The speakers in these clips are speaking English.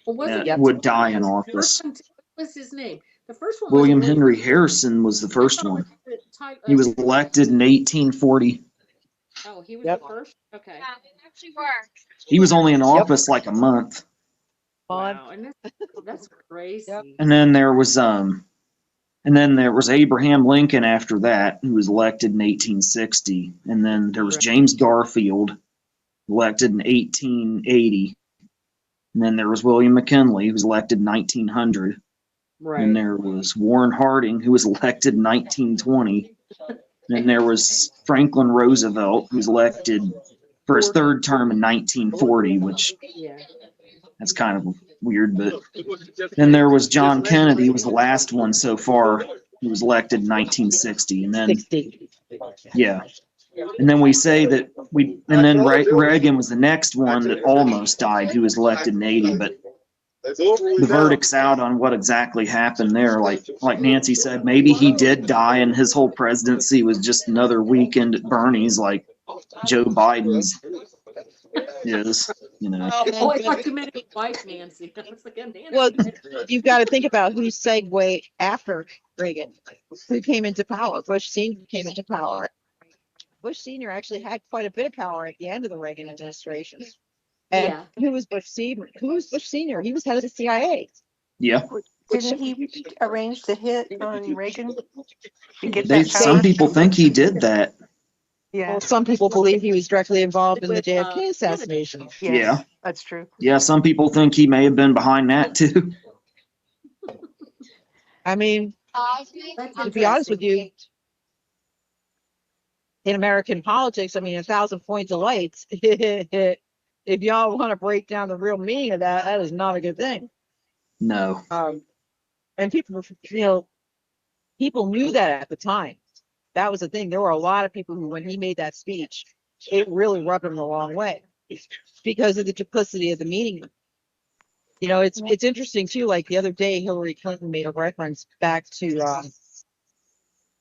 Well, wasn't would die in the office. first one? What was his name? The first one William wasn't Henry Harrison was the first one. He was elected in 1840. Oh, he was the first? Okay. He was only in office like a month. Wow, and that's crazy. And then there was Abraham Lincoln after that, who was elected in 1860. And then there was James Garfield, elected in 1880. And then there was William McKinley, who was elected in 1900. Right. And there was Warren Harding, who was elected in 1920. And there was Franklin Roosevelt, who was elected for his third term in 1940, which that's kind of weird. But then there was John Kennedy, who was the last one so far, who was elected in 1960. And then, yeah. And then we say that and then Reagan was the next one that almost died, who was elected in 80. But the verdict's out on what exactly happened there. Like Nancy said, maybe he did die and his whole presidency was just another weekend at Bernie's, like Joe Biden's is, you know. Oh, I thought you meant wife Nancy. I was like, Nancy. Well, you've got to think about who segued after Reagan, who came into power. Bush Sr. came into power. Bush Sr. actually had quite a bit of power at the end of the Reagan administration. And who was Bush Sr.? Who was Bush Sr.? He was head of the CIA. Yeah. Didn't he arrange the hit on Reagan to get that Some power? people think he did that. Yeah. Well, some people believe he was directly involved in the JFK assassination. Yes, Yeah. That's true. Yeah, some people think he may have been behind that too. I mean, to be honest with you, in American politics, I mean, 1,000 points of lights. If y'all want to break down the real meaning of that, that is not a good thing. No. And people, people knew that at the time. That was the thing. There were a lot of people who, when he made that speech, it really rubbed them the wrong way because of the duplicity of the meaning. You know, it's interesting too. Like the other day, Hillary Clinton made a reference back to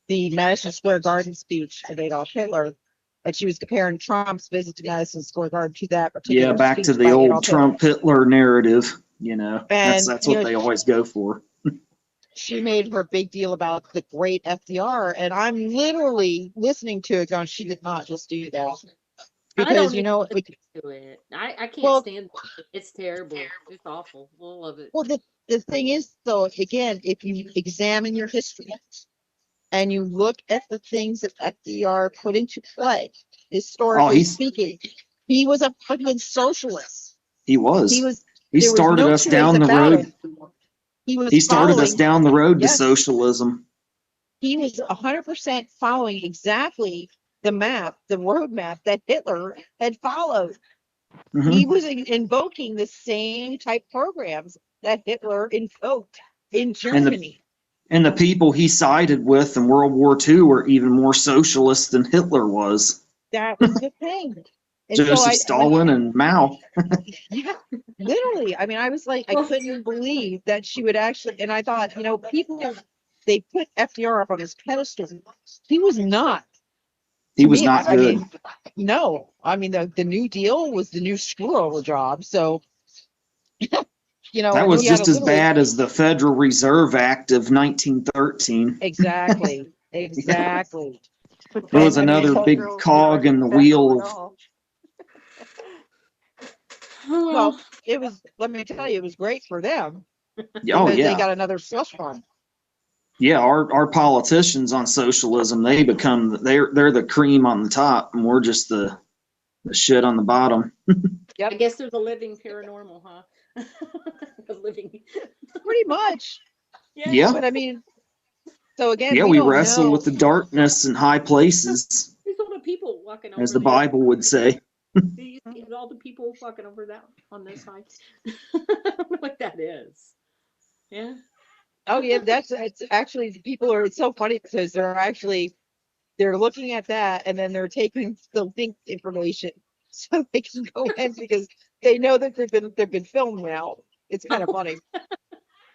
the Madison Square Garden speech of Adolf Hitler, and she was comparing Trump's visit to Madison Square Garden to that particular back speech to the by old Adolf Trump Hitler narrative. You know, And, that's what they always go for. She made her big deal about the great FDR, and I'm literally listening to it going, she did not just do that. Because, you know, I can't stand it. It's terrible. It's awful. I love it. Well, the thing is, though, again, if you examine your history and you look at the things that FDR put into play, historically speaking, he was a fucking socialist. He was. He there started was no us two down ways the about road. it. He started us down the road to socialism. He was 100% following exactly the roadmap that Hitler had followed. Mm-hmm. He was invoking the same type programs that Hitler invoked in Germany. And the people he sided with in World War II were even more socialist than Hitler was. That was the thing. And Joseph Stalin and Mao. Yeah, literally. I mean, I was like, I couldn't believe that she would actually, and I thought, you know, people, they put FDR up on this pedestal. He was not. He was not good. No, I mean, the New Deal was the new screw-over job. So, you know, that was just as bad as the Federal Reserve Act of 1913. Exactly. Exactly. It was another big cog in the wheel of. Well, it was, let me tell you, it was great for them. Oh, because yeah. they got another slush fund. Yeah, our politicians on socialism, they're the cream on the top, and we're just the shit on the bottom. Yep. I guess there's a living paranormal, huh? A living. Pretty much. Yeah. But I mean, so again, yeah, we wrestle with the darkness in high places. There's all the people walking over as the Bible would say. All the people walking over that on this side. I don't know what that is. Yeah. Oh yeah, it's actually people are. It's so funny because they're looking at that and then they're taking the link information so they can go in because they know that they've been filmed now. It's kind of funny.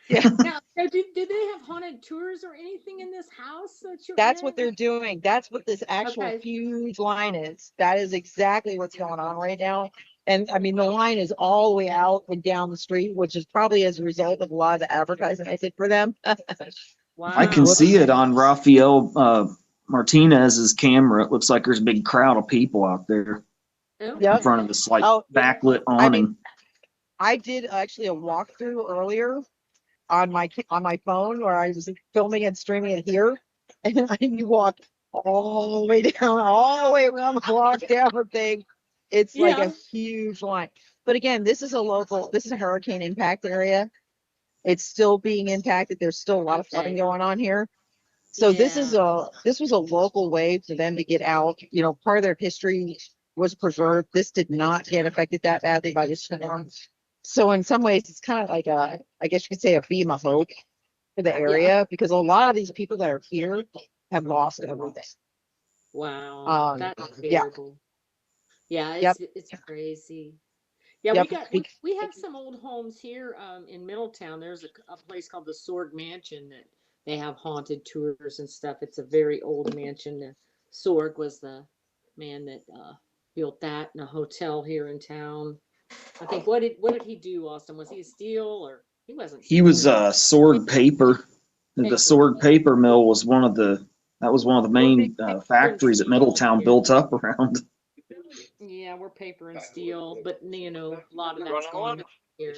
Yeah. Now, did they have haunted tours or anything in this house? That's what they're doing. That's what this actual huge line is. That is exactly what's going on right now. And I mean, the line is all the way out and down the street, which is probably as a result of a lot of the advertising I did for them. Wow. I can see it on Rafael Martinez's camera. It looks like there's a big crowd of people out there Okay. Yep. in front of this like Oh, backlit I awning. mean, I did actually a walkthrough earlier on my phone where I was filming and streaming it here, and you walk all the way down, all the way around the block down the thing. It's like a Yeah. huge line. But again, this is a hurricane impact area. It's still being impacted. There's still a lot of flooding Okay. going on here. So this Yeah. was a local way for them to get out. You know, part of their history was preserved. This did not get affected that badly by the storm. So in some ways, it's kind of like I guess you could say a beam of hope for the area because a lot of these people that are here have lost everything. Wow. That's Yeah. terrible. Yeah, Yep. it's crazy. Yeah, Yep. we have some old homes here in Middletown. There's a place called the Sorg Mansion that they have haunted tours and stuff. It's a very old mansion. Sorg was the man that built that in a hotel here in town. I think what did he do, Austin? Was he a steel or he wasn't? He was Sword Paper. The Paper. Sword Paper Mill was one of the main factories that Middletown built up around. Yeah, we're paper and steel, but a lot of that's gone here.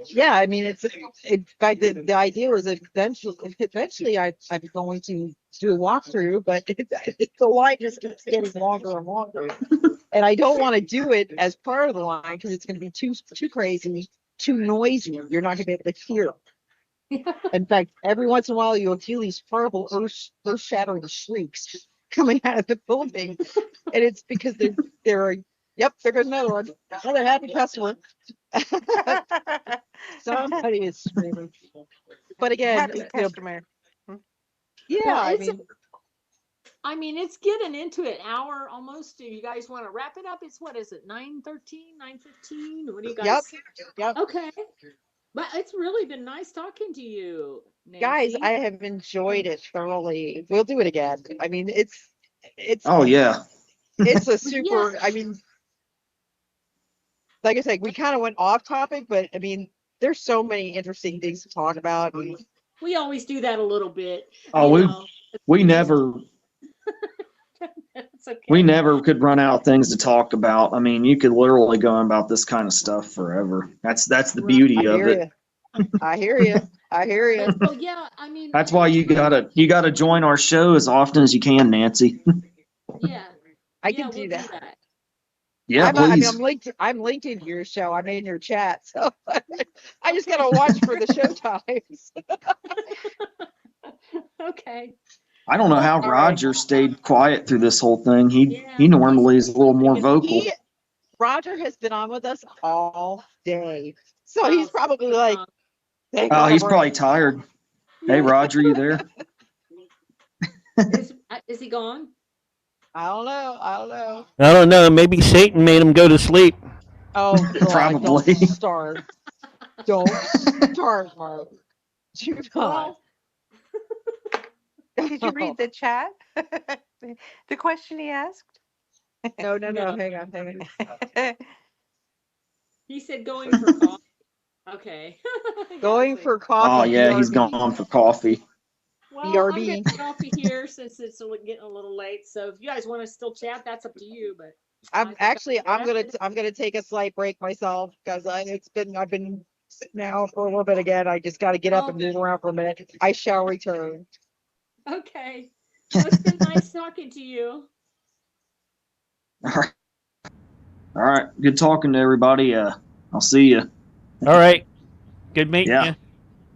Yeah, I mean, in fact, the idea was eventually I'm going to do a walkthrough, but the line just keeps getting longer and longer. And I don't want to do it as part of the line because it's going to be too crazy, too noisy. You're not going to be able to hear. In fact, every once in a while, you'll hear these horrible earth-shattering shrieks coming out of the building. And it's because they're yep, there goes another one. Another happy customer. Somebody is screaming. But again, Happy customer. yeah, Well, I mean, it's getting into an hour almost. Do you guys want to wrap it up? It's what is it, 9:13, 9:15? What do you guys? Yep. Okay. But it's really been nice talking to you, Guys, Nancy. I have enjoyed it thoroughly. We'll do it again. I mean, it's Oh yeah. it's a super. I mean, like I said, we kind of went off topic, but I mean, there's so many interesting things to talk about. We always do that a little bit. Oh, we never It's okay. we never could run out of things to talk about. I mean, you could literally go on about this kind of stuff forever. That's the beauty of it. I hear you. So yeah, I mean, That's why you gotta join our show as often as you can, Nancy. yeah, I can we'll do that. Yeah, please. I'm linked into your show. I'm in your chat, so I just gotta watch for the show times. Okay. I don't know how All Roger stayed quiet through this whole thing. He normally is a little more vocal. Roger has been on with us all day, so he's probably like, oh, he's probably tired. Hey, Roger, you there? Is he gone? I don't know. I don't know. Maybe Satan made him go to sleep. Oh, God, Probably. Don't start, Mark. Do not. Did you read the chat? The question he asked? No. Hang on. He said going for coffee. Okay. Going for coffee. Oh yeah, he's BRB. gone for coffee. Well, BRB. I'm getting coffee here since it's getting a little late. So if you guys want to still chat, that's up to you. But I'm gonna take a slight break myself because I've been sitting now for a little bit again. I just got to get up and move around for a minute. I shall return. Okay. Well, it's been nice talking to you. All right. Good talking to everybody. I'll see you. All right. Good meeting Yeah. you. It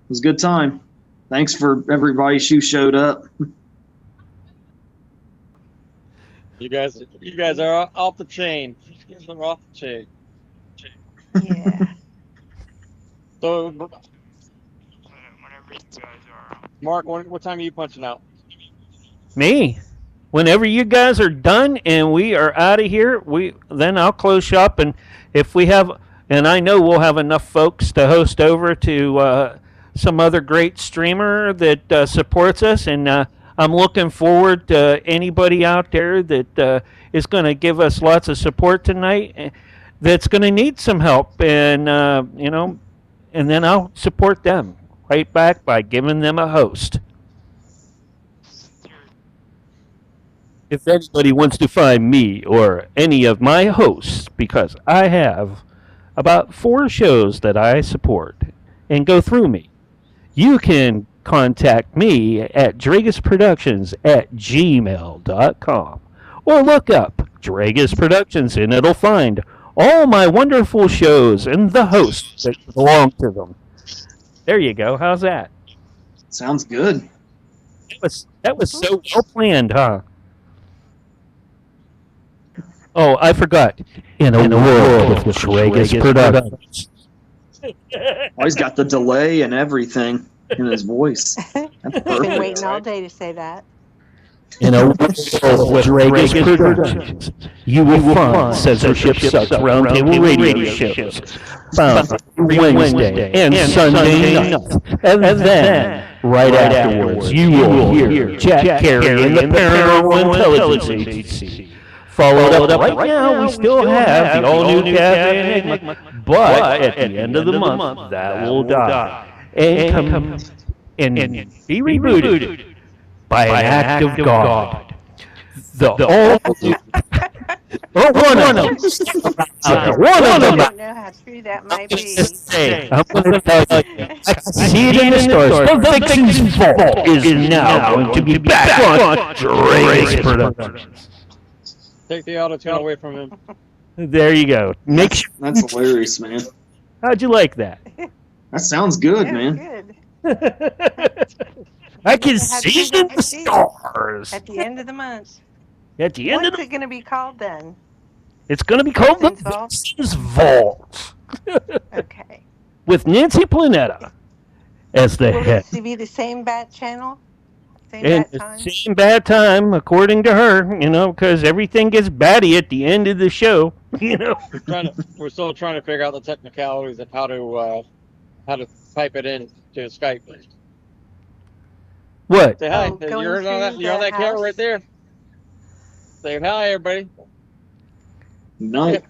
was a good time. Thanks for everybody who showed up. You guys are off the chain. You guys are off the chain. Yeah. So, Mark, what time are you punching out? Me. Whenever you guys are done and we are out of here, then I'll close shop. And if we have, and I know we'll have enough folks to host over to some other great streamer that supports us. And I'm looking forward to anybody out there that is going to give us lots of support tonight. That's going to need some help, and and then I'll support them right back by giving them a host. If anybody wants to find me or any of my hosts, because I have about 4 shows that I support and go through me, you can contact me at dragisproductions@gmail.com or look up Dragus Productions and it'll find all my wonderful shows and the hosts that belong to them. There you go. How's that? Sounds good. That was so well planned, huh? Oh, I forgot. In a world with Dragus Productions. Oh, he's got the delay and everything in his voice. That's Been perfect. waiting all day to say that. In a world with Dragus Productions, you will find Censorship Sucks Roundtable radio shows found every Wednesday and Sunday night. And then, right afterwards, you will hear Jack Carey and the Paranormal Intelligence Agency. Followed up right now, we still have the all-new Cafe Enigma, but at the end of the month, that will die and come and be rebooted by an act of God. The all one of them. One of I them. don't know how true that might be. Hey, I'm going to tell you. I see it in the stars. The Vixen's Vault is now going to be back on Dragus Productions. Take the auto-tune away from him. There you go. Make sure. That's hilarious, man. How'd you like that? That sounds good, Yeah, man. good. I can Had to see do it in that the too. stars. At the end of the month. At the end of What's the, it going to be called then? it's going to be called the Vixen's Vault? Vixen's Vault Okay. with Nancy Planetta as the Will head. it be the same bat channel? Same And bat time? same bad time, according to her, because everything gets batty at the end of the show, We're still trying to figure out the technicalities of how to type it in to Skype. What? Say hi. going You're on that. through You're on the that camera house? right there. Say hi, everybody. Night.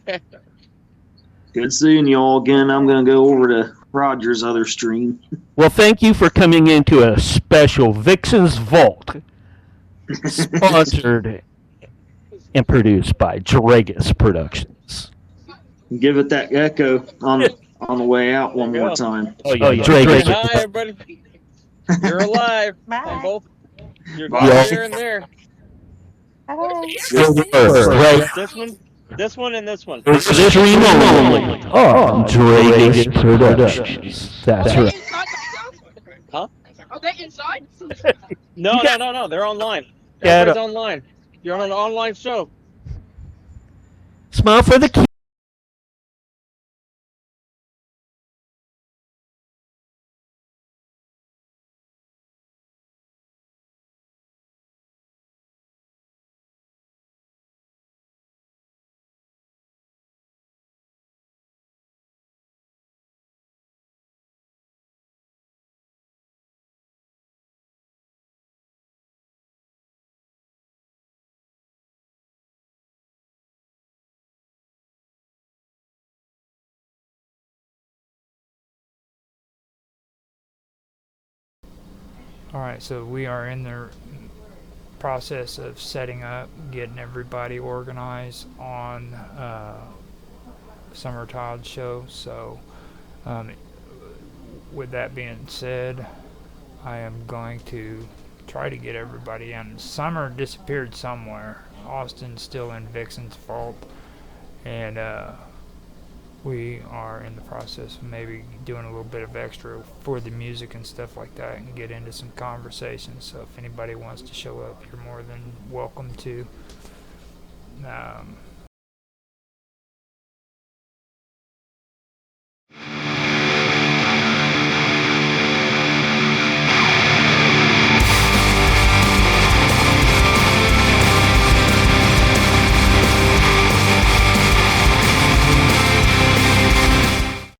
Good seeing you all again. I'm going to go over to Roger's other stream. Well, thank you for coming into a special Vixen's Vault, sponsored and produced by Dragus Productions. Give it that echo on the way out one more time. Oh, yeah. Say Dragus. hi, everybody. You're alive. Bye. On both. You're Bye. here and there. Bye. Right. This one, and this one. Stream only on Dragus Productions. That's right. Huh? Are they inside? No. They're online. Yeah, Everybody's online. You're on an online show. Smile for the key. Alright, so we are in the process of setting up, getting everybody organized on Summer Todd show. So, with that being said, I am going to try to get everybody in. Summer disappeared somewhere. Austin's still in Vixen's Vault, and we are in the process of maybe doing a little bit of extra for the music and stuff like that and get into some conversations. So if anybody wants to show up, you're more than welcome to.